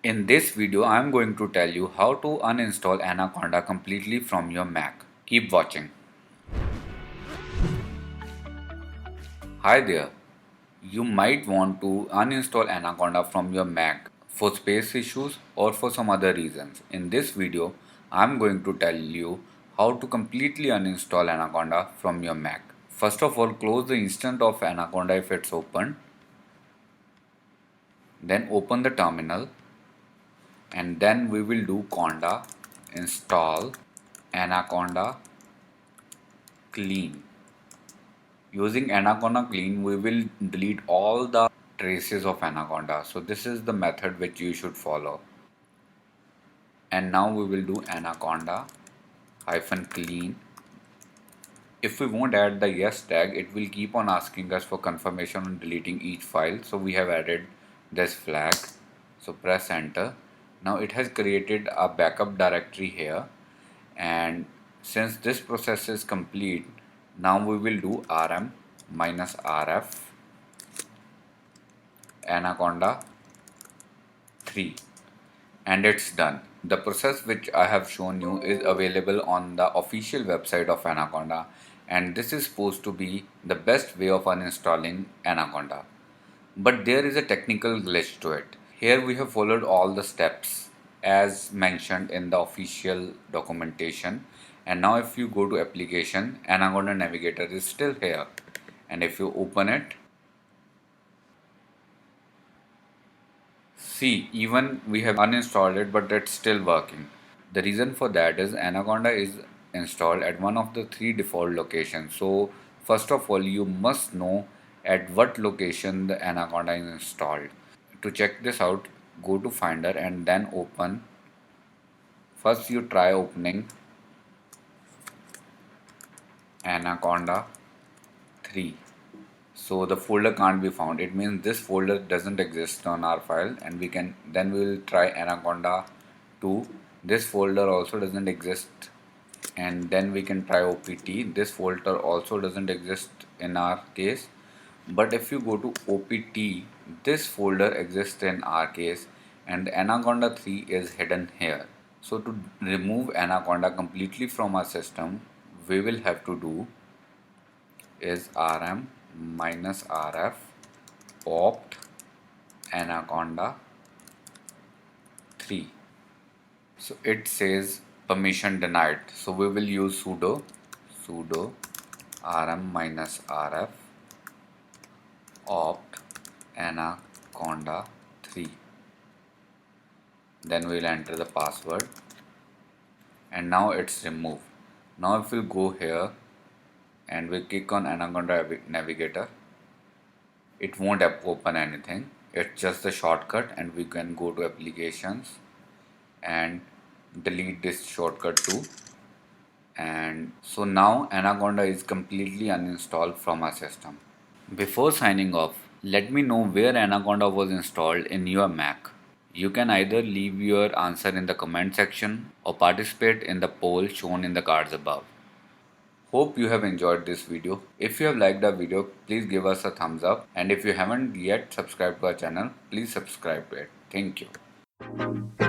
In this video, I am going to tell you how to uninstall Anaconda completely from your Mac. Keep watching. Hi there. You might want to uninstall Anaconda from your Mac for space issues or for some other reasons. In this video, I am going to tell you how to completely uninstall Anaconda from your Mac. First of all, close the instance of Anaconda if it's open. Then open the terminal. And then we will do conda install anaconda clean. Using anaconda clean, we will delete all the traces of anaconda. So this is the method which you should follow. And now we will do anaconda -clean. If we won't add the yes tag, it will keep on asking us for confirmation on deleting each file. So we have added this flag. So press enter. Now it has created a backup directory here, and since this process is complete, now we will do rm -rf anaconda 3 and it's done. The process which I have shown you is available on the official website of Anaconda, and this is supposed to be the best way of uninstalling Anaconda. But there is a technical glitch to it. Here we have followed all the steps as mentioned in the official documentation, and now if you go to application, Anaconda Navigator is still here, and if you open it, see, even we have uninstalled it, but it's still working. The reason for that is Anaconda is installed at one of the 3 default locations. So first of all, you must know at what location the Anaconda is installed. To check this out, go to Finder and then open. First you try opening Anaconda 3. So the folder can't be found. It means this folder doesn't exist on our file, and we will try Anaconda 2. This folder also doesn't exist, and then we can try OPT. This folder also doesn't exist in our case. But if you go to OPT, this folder exists in our case, and Anaconda 3 is hidden here. So to remove Anaconda completely from our system, we will have to do is rm -rf opt anaconda 3. So it says permission denied. So we will use sudo rm -rf opt anaconda 3. Then we will enter the password, and now it's removed. Now if we go here and we click on Anaconda Navigator, it won't open anything. It's just the shortcut, and we can go to applications and delete this shortcut too. And so now Anaconda is completely uninstalled from our system. Before signing off, let me know where Anaconda was installed in your Mac. You can either leave your answer in the comment section or participate in the poll shown in the cards above. Hope you have enjoyed this video. If you have liked our video, please give us a thumbs up, and if you haven't yet subscribed to our channel, please subscribe to it. Thank you.